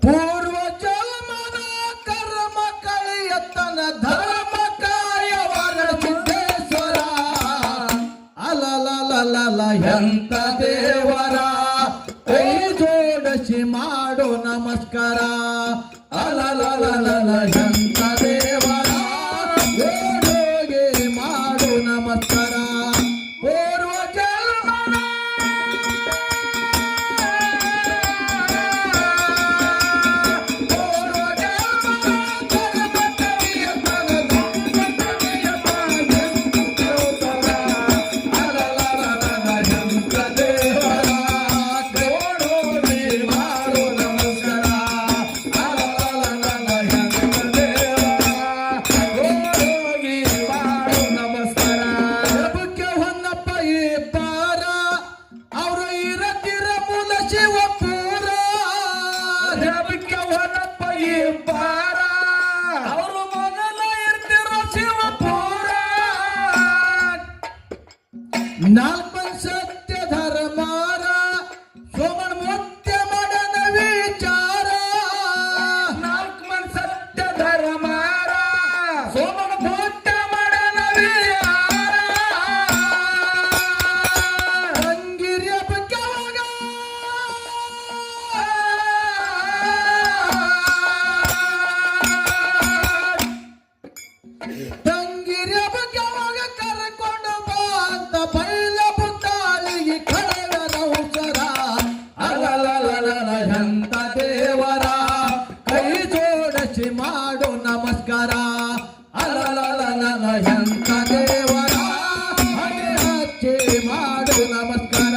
ಪೂರ್ವ ಜನ್ಮದ ಕರ್ಮ ಕಳೆಯತನ ಧರ್ಮ ಕಾಯವರ ಸಿದ್ದೇಶ್ವರ ಅಲಲಲಲಲ ಎಂತ ದೇವರ ಕೈ ಜೋಡಿಸಿ ಮಾಡೋ ನಮಸ್ಕಾರ ಅಲಲಲಲಲ ಎಂತ ದೇವರ ಓಡೋಗೆ ಮಾಡೋ ನಮಸ್ಕಾರ ಪೂರ್ವ ಜನ್ಮದ ನಾಲ್ಕನ್ ಸತ್ಯ ಧರ್ಮಾರ ಸೋಮನ್ ಮುತ್ಯ ಮಡನ ವಿಚಾರ ನಾಲ್ಕನ್ ಸತ್ಯ ಧರ್ಮಾರ ಸೋಮನ್ ಮುತ್ಯ ಮಡನ ವಿಚಾರ ಅಂಗಿರಿಯ ಬಗ್ಗವಾಗ ತಂಗಿರಿಯ ಬಗ್ಗವಾಗ ಕರ್ಕೊಂಡು ಬಾ ಅಂತ ಬೈಲ ಬುತ್ತಾಳಿಗೆ ಕಳೆದ ಉತ್ತರ ಅಲಲಲಲ ಎಂತ ದೇವರ ಕೈ ಜೋಡಿಸಿ ಮಾಡು ನಮಸ್ಕಾರ ಅಲಲಲಲ ಎಂತ ದೇವರ ಹಣೆ ಹಚ್ಚಿ ಮಾಡು ನಮಸ್ಕಾರ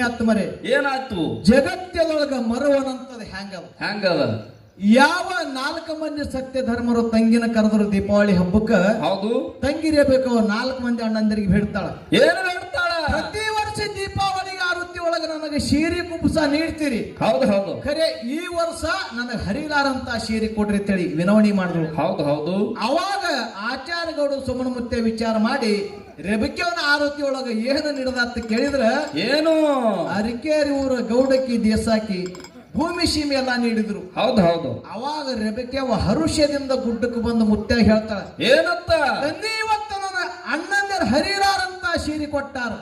ಏನಾಯ್ತು ಮರೆ ಏನಾಯ್ತು ಜಗತ್ತದೊಳಗ ಮರವನಂತದ ಹೆಂಗದ ಯಾವ 4 ಮಂದಿ ಸತ್ಯ ಧರ್ಮರು ತಂಗಿನ ಕರೆದ್ರು ದೀಪಾವಳಿ ಹಬ್ಬಕ್ಕ ಹೌದು ತಂಗಿರಬೇಕು 4 ಮಂದಿ ಅಣ್ಣಂದರಿಗೆ ಬೇಡ್ತಾಳ ಏನು ಬೇಡ್ತಾಳ ಪ್ರತಿ ವರ್ಷ ದೀಪಾವಳಿಗೆ ಆವೃತ್ತಿ ಒಳಗ ನನಗೆ ಶೀರಿ ಕುಂಬಸ ನೀಡ್ತೀರಿ ಹೌದು ಖರೆ ಈ ವರ್ಷ ನನಗೆ ಹರಿಲಾರಂತ ಶೀರಿ ಕೊಡ್ರಿ ಅಂತೇಳಿ ವಿನವಣಿ ಮಾಡಿದ್ರು ಹೌದು ಅವಾಗ ಆಚಾರ್ಯಗೌಡ ಸುಮನ ಮುತ್ತೆ ವಿಚಾರ ಮಾಡಿ ರೆಬೆಕ್ಕೆವನ ಆವೃತ್ತಿ ಒಳಗ ಏನು ನೀಡದ ಅಂತ ಕೇಳಿದ್ರ ಏನು ಅರಿಕೇರಿ ಊರ ಗೌಡಕಿ ದೇಸಾಕಿ ಭೂಮಿ ಸೀಮೆ ಎಲ್ಲ ನೀಡಿದ್ರು ಹೌದು ಅವಾಗ ರೆಬೆಕ್ಕೆವ ಹರುಷ್ಯದಿಂದ ಗುಡ್ಡಕ್ಕೆ ಬಂದು ಮುತ್ತೆ ಹೇಳ್ತಾಳ ಏನಂತ ತಂದೆ ಇವತ್ತು ನನ್ನ ಅಣ್ಣಂದರ ಹರಿರಾರಂತ ಶೀರಿ ಕೊಟ್ಟಾರ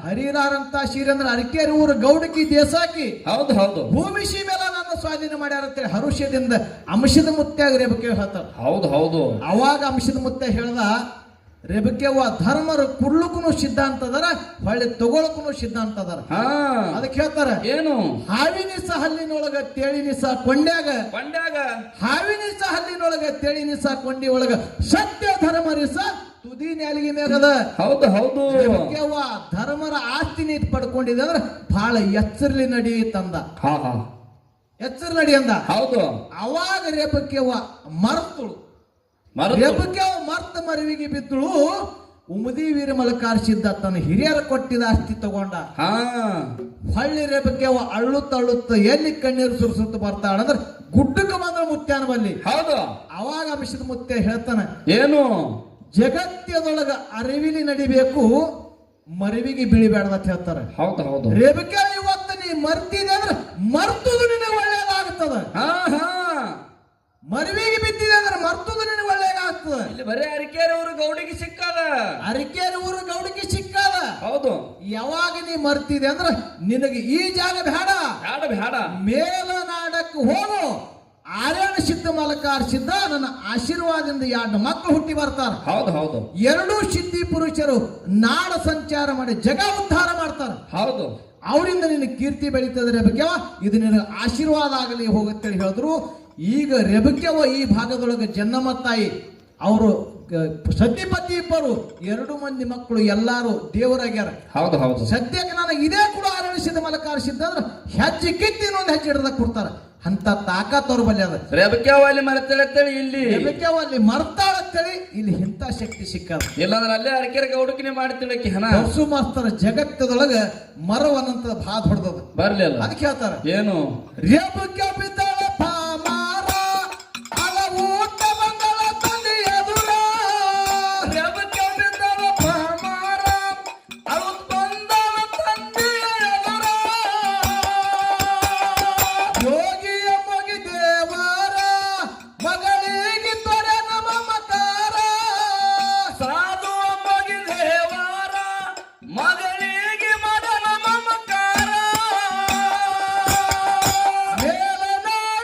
ಹರಿರಾರಂತ ಶೀರಿ ಅಂದ್ರೆ ಅರಿಕೇರಿ ಊರ ಗೌಡಕಿ ದೇಸಾಕಿ ಹೌದು ಭೂಮಿ ಸೀಮೆ ಎಲ್ಲ ನನ್ನ ಸ್ವಾಧೀನ ಮಾಡ್ಯಾರ ಅಂತೇಳಿ ಹರುಷ್ಯದಿಂದ ಅಂಶದ ಮುತ್ಯಾಗ ರೆಬೆಕ್ಕೆ ಹೇಳ್ತಾರ ಹೌದು ಅವಾಗ ಅಂಶದ ಮುತ್ತೆ ಹೇಳ್ದ ರೆಬೆಕ್ಕೆವ್ವ ಧರ್ಮರು ಕುಡ್ಲಕ್ಕೂ ಸಿದ್ಧಾಂತ ಅದರ ಹೊಳ್ಳಿ ತಗೊಳಕ್ಕೂ ಸಿದ್ಧಾಂತ ಅದರ ಅದಕ್ಕೆ ಹೇಳ್ತಾರ ಏನು ಹಾವಿನಿಸ ಹಲ್ಲಿನೊಳಗ ತೇಳಿನಿಸ ಕೊಂಡ್ಯಾಗ ಹಾವಿನಿಸ ಹಲ್ಲಿನೊಳಗ ತೇಳಿನಿಸ ಕೊಂಡಿ ಒಳಗ ಸತ್ಯ ಧರ್ಮರಿಸ ತುದಿ ನ್ಯಾಲಿಗೆ ಮೇಗದ ಹೌದು ರೆಬೆಕ್ಕೆವ್ವ ಧರ್ಮರ ಆಸ್ತಿ ನೀತಿ ಪಡ್ಕೊಂಡಿದೆ ಅಂದ್ರೆ ಬಹಳ ಎಚ್ಚರ್ಲಿ ನಡಿ ತಂದ ಎಚ್ಚರ ನಡಿ ಅಂದ ಹೌದು ಅವಾಗ ರೆಬೆಕ್ಕೆವ್ವ ಮರ್ತಳು ರೆಬೆಕ್ಕೆವ್ವ ಮರ್ತ ಮರವಿಗೆ ಬಿದ್ದಳು ಉಮದಿ ವೀರಮಲಕಾರ್ಸಿದ್ದ ತನ್ನ ಹಿರಿಯರ ಕೊಟ್ಟಿದ ಆಸ್ತಿ ತಗೊಂಡ ಹಳ್ಳಿ ರೆಬೆಕ್ಕೆವ್ವ ಅಳ್ಳುತ್ತ ಎಲ್ಲಿ ಕಣ್ಣೀರು ಸುರಿಸುತ್ತ ಬರ್ತಾಳ ಅಂದ್ರೆ ಗುಡ್ಡಕ್ಕೆ ಬಂದ್ರ ಮುತ್ಯಾನ ಬಲ್ಲಿ ಹೌದು ಅವಾಗ ಅಂಶದ ಮುತ್ಯ ಹೇಳ್ತಾನೆ ಏನು ಜಗತ್ಯದೊಳಗ ಅರಿವಿಲಿ ನಡಿಬೇಕು ಮರವಿಗೆ ಬೀಳಿಬೇಡ ಅಂತ ಹೇಳ್ತಾರೆ ಹೌದು ರೆಬೆಕ್ಕೆವ್ವ ಇವತ್ತು ನೀ ಮರ್ತಿದೆ ಅಂದ್ರೆ ಮರ್ತುದು ನಿನಗೆ ಒಳ್ಳೇದಾಗ್ತದ ಮರವಿಗೆ ಬಿದ್ದಿದೆ ಅಂದ್ರೆ ಮರ್ತುದು ನಿನಗೆ ಒಳ್ಳೇದಾಗ್ತದ ಇಲ್ಲಿ ಬರೀ ಅರಿಕೇರಿ ಊರು ಗೌಡಿಗೆ ಸಿಕ್ಕದ ಅರಿಕೇರಿ ಊರು ಗೌಡಿಗೆ ಸಿಕ್ಕದ ಹೌದು ಯಾವಾಗ ನೀ ಮರ್ತಿದೆ ಅಂದ್ರೆ ನಿನಗೆ ಈ ಜಾಗ ಬೇಡ ಮೇಲನಾಡಕ್ಕೆ ಹೋಗು ಆರ್ಯಣ ಸಿದ್ಧ ಮಲಕಾರ ಸಿದ್ಧ ನನ್ನ ಆಶೀರ್ವಾದದಿಂದ 2 ಮಕ್ಕಳು ಹುಟ್ಟಿ ಬರ್ತಾರ ಹೌದು 2 ಸಿದ್ಧಿ ಪುರುಷರು ನಾಡ ಸಂಚಾರ ಮಾಡಿ ಜಗ ಉದ್ಧಾರ ಮಾಡ್ತಾರ ಹೌದು ಅವರಿಂದ ನಿನ್ನ ಕೀರ್ತಿ ಬೆಳೀತದೆ ರೆಬೆಕ್ಕೆವ್ವ ಇದು ನಿನಗೆ ಆಶೀರ್ವಾದ ಆಗಲಿ ಹೋಗುತ್ತೇಳಿ ಹೇಳಿದ್ರು ಈಗ ರೆಬೆಕ್ಕೆವ್ವ ಈ ಭಾಗದೊಳಗೆ ಜನ್ನಮ್ಮ ತಾಯಿ ಅವರು ಸತಿಪತಿ ಇಬ್ಬರು 2 ಮಂದಿ ಮಕ್ಕಳು ಎಲ್ಲಾರು ದೇವರಾಗ್ಯಾರ ಹೌದು ಸದ್ಯಕ್ಕೆ ನನಗೆ ಇದೇ ಕೂಡ ಆರಣಿಸಿದ ಮಲಕಾರಿಸಿದ್ದ ಅಂದ್ರೆ ಹೆಜ್ಜೆ ಕಿತ್ತಿ ಇನ್ನೊಂದು ಹೆಜ್ಜೆ ಹಿಡ್ದ ಕೊಡ್ತಾರ ಅಂತ ತಾಕತ್ ಅವ್ರ ಬಲ್ಲಿ ಅದ ರೆಬೆಕ್ಕೆವ್ವ ಅಲ್ಲಿ ಮರ್ತಾಳಂತೇಳಿ ಇಲ್ಲಿ ರೆಬೆಕ್ಕೆವ್ವ ಅಲ್ಲಿ ಮರ್ತಾಳಂತೇಳಿ ಇಲ್ಲಿ ಇಂಥ ಶಕ್ತಿ ಸಿಕ್ಕದ ಇಲ್ಲಾಂದ್ರೆ ಅಲ್ಲೇ ಅರಿಕೆರೆ ಗೌಡಕಿನೇ ಮಾಡ್ತಿಳಕಿ ಹಣ ಹಸು ಮಾಸ್ತರ ಜಗತ್ತದೊಳಗ ಮರವನಂತ ಭಾಳ ಹೊಡೆದದ ಬರ್ಲಿಲ್ಲ ಅದಕ್ಕೆ ಹೇಳ್ತಾರ ಏನು ರೆಬೆಕ್ಕೆವ್ವ ಬಿದ್ದಾಳ ಪಾಮಾರ ಅಲವೂಟ ಬಂದಳ ತಂದೆ ಎದುರ ರೆಬೆಕ್ಕೆವ್ವ ಬಿದ್ದಾಳ ಪಾಮಾರ ಅಲವೂಟ ಬಂದಳ ತಂದೆ ಎದುರ ಯೋಗಿಯ ಮಗಿ ದೇವರ ಮಗಳಿಗೆ ತೊರೆ ನಮ ಮಕಾರ ಸಾಧು ಮಗಿ ದೇವರ ಮಗಳಿಗೆ ಮಗನ ಮಮಕಾರ ಮೇಲನಾಡ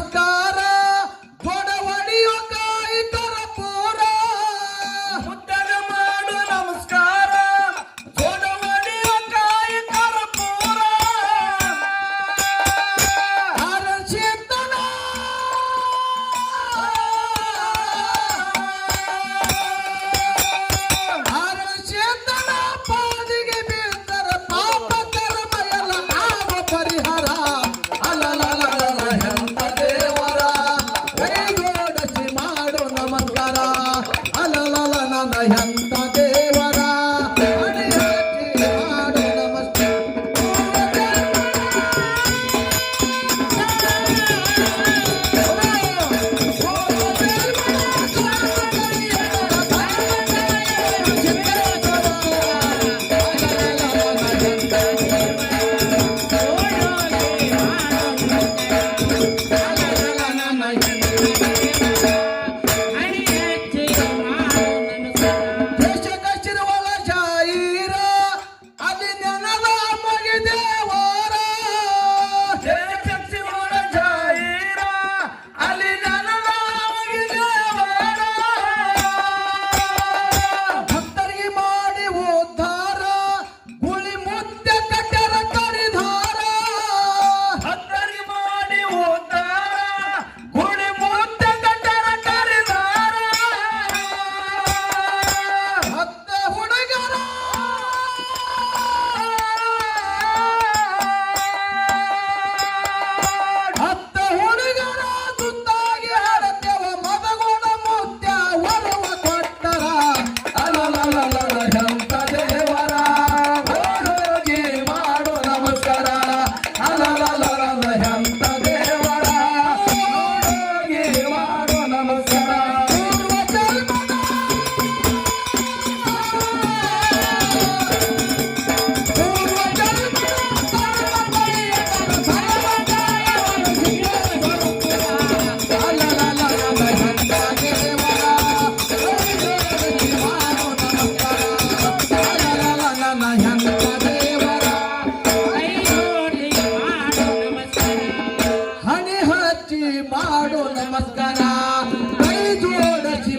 ನಮಸ್ಕಾರ ಕೊಡವಡಿಯೋ ಕಾಯಿ ಕರಪೂರ ಮುದ್ದಗ ಮಾಡು ನಮಸ್ಕಾರ ಜೋಡವಡಿಯ ಕಾಯಿ ಕರ್ಪೂರ ಅರಸಿದ್ದನ ಅರಸಿದ್ದನ ಪಾದಿಗೆ ಬಿದ್ದರ ಪಾಪ ಕರ್ಮ ಎಲ್ಲ ಆಗ ಪರಿಹಾರ ಅಲಲಲಲ ಎಂತ ದೇವರ ಕೈಗೋಡಿಸಿ ಮಾಡು ನಮಸ್ಕಾರ ಅಲಲಲ ನನ್ನ ಎಂತ ದೇವರ ಅಡಿ ಹಾಕಿ ಮಾಡು ದೇಶಕಶಿರುವಳ ಜಾಯಿರ ಅಲ್ಲಿ ನೆನದ ಮಗೆ ದೇವರ ಜಯಚಕ್ಷಿವಳ ಜಾಯಿರ ಅಲ್ಲಿ ನನಗಾಗಿ ದೇವರ ಭಕ್ತರಿಗೆ ಮಾಡಿ ಉದ್ಧಾರ ಗುಳಿ ಮುದ್ದೆ ಕಟ್ಟರ ಕರಿಧಾರ ಭಕ್ತರಿಗೆ ಮಾಡಿ ಉದ್ಧಾರ ಗುಡಿ ಮುದ್ದೆ ಕಟ್ಟರ ಕರಿದಾರ ಭಕ್ತ ಹುಡುಗರ ಹತ್ತ ಹುಡುಗರ ಸುತ್ತಾಗಿ ಹಾಡತ್ಯವ ಮದಗೋಡ ಮುತ್ಯ ವರವ ಕೊಟ್ಟರ ಅಲಲಲಲ ಎಂತ ದೇವರ ಹೋಗಿ ಮಾಡು ನಮಸ್ಕಾರ ಅಲಲಲಲ ಎಂತ ದೇವರ ಹೋಗಿ ಮಾಡು ನಮಸ್ಕಾರ ಪೂರ್ವ ಜನ್ಮದ ಪೂರ್ವ ಜನ್ಮದ ಸರ್ವಪರಿಯರ ಸರ್ವಕಾಯವನ್ನು ಸಿಗಲು ಅಲಲಲಲ ಎಂತ ದೇವರ ಕೈಗೋಡಿಸಿ ಮಾಡು ನಮಸ್ಕಾರ ಅಲಲಲಲ ಎಂತ ದೇವರ ಹಣೆ ಹಚ್ಚಿ ಮಾಡು ನಮಸ್ಕಾರ ಕೈ ಜೋಡಿಸಿ